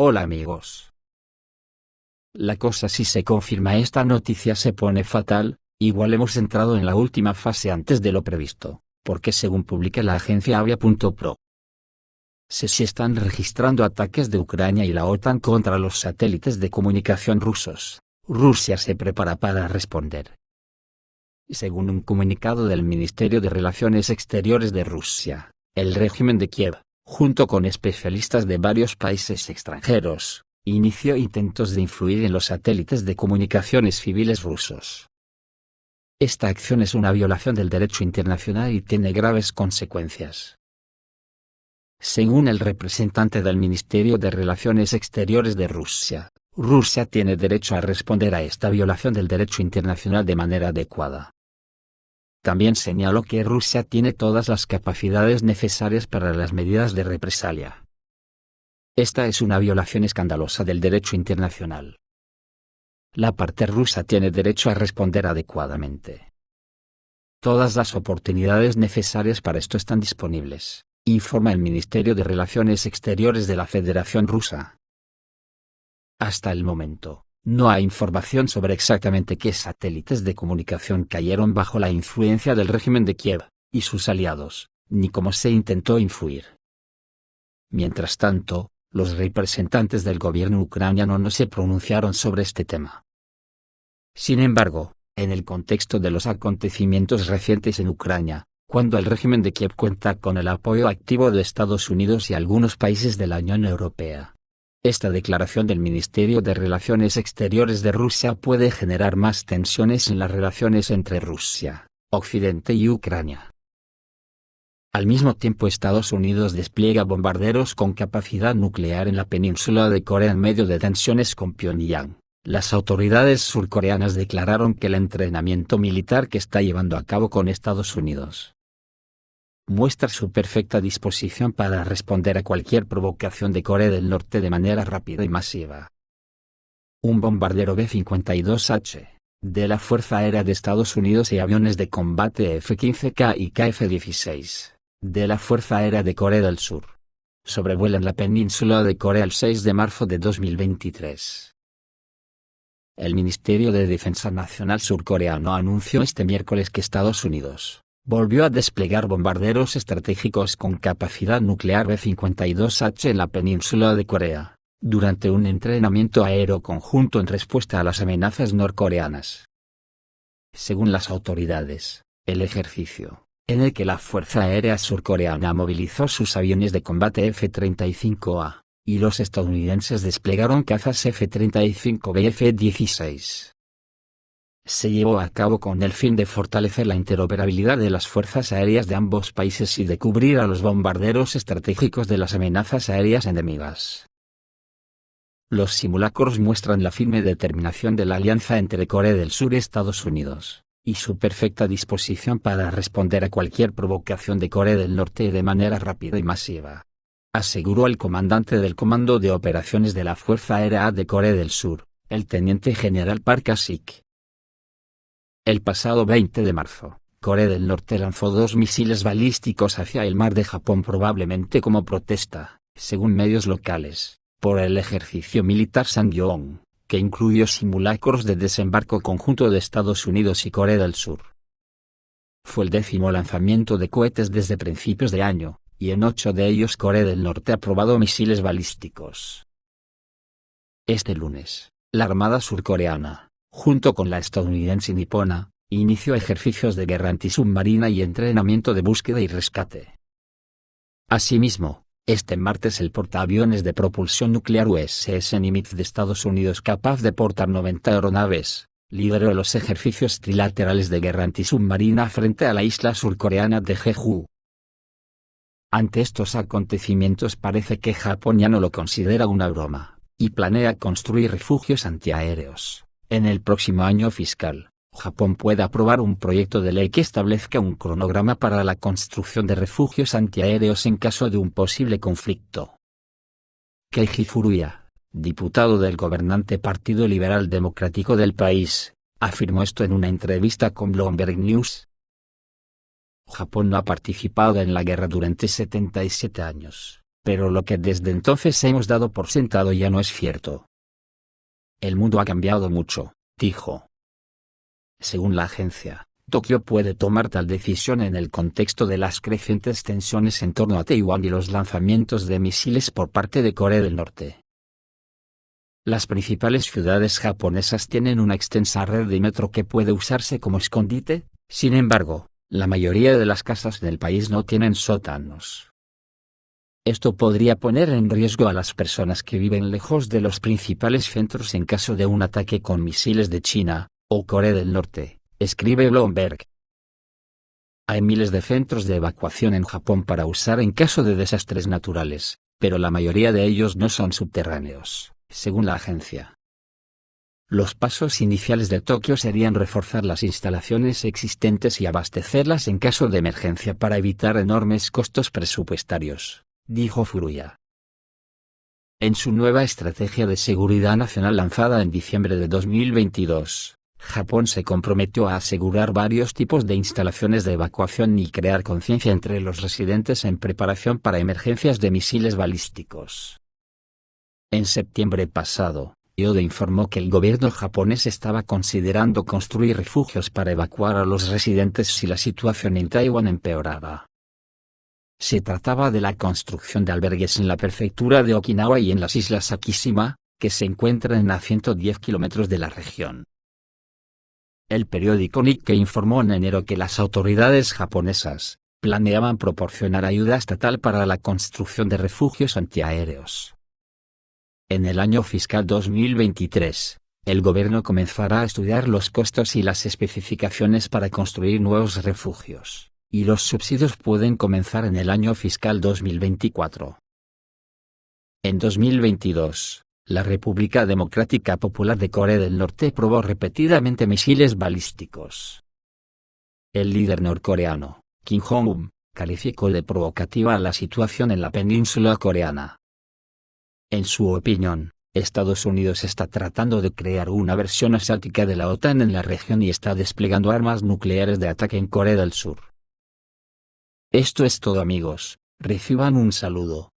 Hola amigos. La cosa, si se confirma esta noticia, se pone fatal. Igual hemos entrado en la última fase antes de lo previsto, porque según publica la agencia Avia.pro, se están registrando ataques de Ucrania y la OTAN contra los satélites de comunicación rusos. Rusia se prepara para responder. Según un comunicado del Ministerio de Relaciones Exteriores de Rusia, el régimen de Kiev, junto con especialistas de varios países extranjeros, inició intentos de influir en los satélites de comunicaciones civiles rusos. Esta acción es una violación del derecho internacional y tiene graves consecuencias. Según el representante del Ministerio de Relaciones Exteriores de Rusia, Rusia tiene derecho a responder a esta violación del derecho internacional de manera adecuada. También señaló que Rusia tiene todas las capacidades necesarias para las medidas de represalia. Esta es una violación escandalosa del derecho internacional. La parte rusa tiene derecho a responder adecuadamente. Todas las oportunidades necesarias para esto están disponibles, informa el Ministerio de Relaciones Exteriores de la Federación Rusa. Hasta el momento, no hay información sobre exactamente qué satélites de comunicación cayeron bajo la influencia del régimen de Kiev y sus aliados, ni cómo se intentó influir. Mientras tanto, los representantes del gobierno ucraniano no se pronunciaron sobre este tema. Sin embargo, en el contexto de los acontecimientos recientes en Ucrania, cuando el régimen de Kiev cuenta con el apoyo activo de Estados Unidos y algunos países de la Unión Europea, esta declaración del Ministerio de Relaciones Exteriores de Rusia puede generar más tensiones en las relaciones entre Rusia, Occidente y Ucrania. Al mismo tiempo, Estados Unidos despliega bombarderos con capacidad nuclear en la península de Corea en medio de tensiones con Pyongyang. Las autoridades surcoreanas declararon que el entrenamiento militar que está llevando a cabo con Estados Unidos muestra su perfecta disposición para responder a cualquier provocación de Corea del Norte de manera rápida y masiva. Un bombardero B-52H, de la Fuerza Aérea de Estados Unidos y aviones de combate F-15K y KF-16, de la Fuerza Aérea de Corea del Sur, sobrevuelan la península de Corea el 6 de marzo de 2023. El Ministerio de Defensa Nacional surcoreano anunció este miércoles que Estados Unidos volvió a desplegar bombarderos estratégicos con capacidad nuclear B-52H en la península de Corea, durante un entrenamiento aéreo conjunto en respuesta a las amenazas norcoreanas. Según las autoridades, el ejercicio, en el que la Fuerza Aérea Surcoreana movilizó sus aviones de combate F-35A, y los estadounidenses desplegaron cazas F-35B y F-16. Se llevó a cabo con el fin de fortalecer la interoperabilidad de las fuerzas aéreas de ambos países y de cubrir a los bombarderos estratégicos de las amenazas aéreas enemigas. Los simulacros muestran la firme determinación de la alianza entre Corea del Sur y Estados Unidos, y su perfecta disposición para responder a cualquier provocación de Corea del Norte de manera rápida y masiva, aseguró el comandante del Comando de Operaciones de la Fuerza Aérea de Corea del Sur, el teniente general Park Ha-sik. El pasado 20 de marzo, Corea del Norte lanzó 2 misiles balísticos hacia el mar de Japón, probablemente como protesta, según medios locales, por el ejercicio militar Sangyeong, que incluyó simulacros de desembarco conjunto de Estados Unidos y Corea del Sur. Fue el 10º lanzamiento de cohetes desde principios de año, y en 8 de ellos Corea del Norte ha probado misiles balísticos. Este lunes, la Armada surcoreana, junto con la estadounidense nipona, inició ejercicios de guerra antisubmarina y entrenamiento de búsqueda y rescate. Asimismo, este martes el portaaviones de propulsión nuclear USS Nimitz de Estados Unidos, capaz de portar 90 aeronaves, lideró los ejercicios trilaterales de guerra antisubmarina frente a la isla surcoreana de Jeju. Ante estos acontecimientos parece que Japón ya no lo considera una broma, y planea construir refugios antiaéreos. En el próximo año fiscal, Japón puede aprobar un proyecto de ley que establezca un cronograma para la construcción de refugios antiaéreos en caso de un posible conflicto. Keiji Furuya, diputado del gobernante Partido Liberal Democrático del país, afirmó esto en una entrevista con Bloomberg News. Japón no ha participado en la guerra durante 77 años, pero lo que desde entonces hemos dado por sentado ya no es cierto. El mundo ha cambiado mucho, dijo. Según la agencia, Tokio puede tomar tal decisión en el contexto de las crecientes tensiones en torno a Taiwán y los lanzamientos de misiles por parte de Corea del Norte. Las principales ciudades japonesas tienen una extensa red de metro que puede usarse como escondite, sin embargo, la mayoría de las casas del país no tienen sótanos. Esto podría poner en riesgo a las personas que viven lejos de los principales centros en caso de un ataque con misiles de China o Corea del Norte, escribe Bloomberg. Hay miles de centros de evacuación en Japón para usar en caso de desastres naturales, pero la mayoría de ellos no son subterráneos, según la agencia. Los pasos iniciales de Tokio serían reforzar las instalaciones existentes y abastecerlas en caso de emergencia para evitar enormes costos presupuestarios, dijo Furuya. En su nueva estrategia de seguridad nacional lanzada en diciembre de 2022, Japón se comprometió a asegurar varios tipos de instalaciones de evacuación y crear conciencia entre los residentes en preparación para emergencias de misiles balísticos. En septiembre pasado, Yoda informó que el gobierno japonés estaba considerando construir refugios para evacuar a los residentes si la situación en Taiwán empeoraba. Se trataba de la construcción de albergues en la prefectura de Okinawa y en las islas Akishima, que se encuentran a 110 kilómetros de la región. El periódico Nikkei informó en enero que las autoridades japonesas planeaban proporcionar ayuda estatal para la construcción de refugios antiaéreos. En el año fiscal 2023, el gobierno comenzará a estudiar los costos y las especificaciones para construir nuevos refugios, y los subsidios pueden comenzar en el año fiscal 2024. En 2022, la República Democrática Popular de Corea del Norte probó repetidamente misiles balísticos. El líder norcoreano, Kim Jong-un, calificó de provocativa la situación en la península coreana. En su opinión, Estados Unidos está tratando de crear una versión asiática de la OTAN en la región y está desplegando armas nucleares de ataque en Corea del Sur. Esto es todo, amigos, reciban un saludo.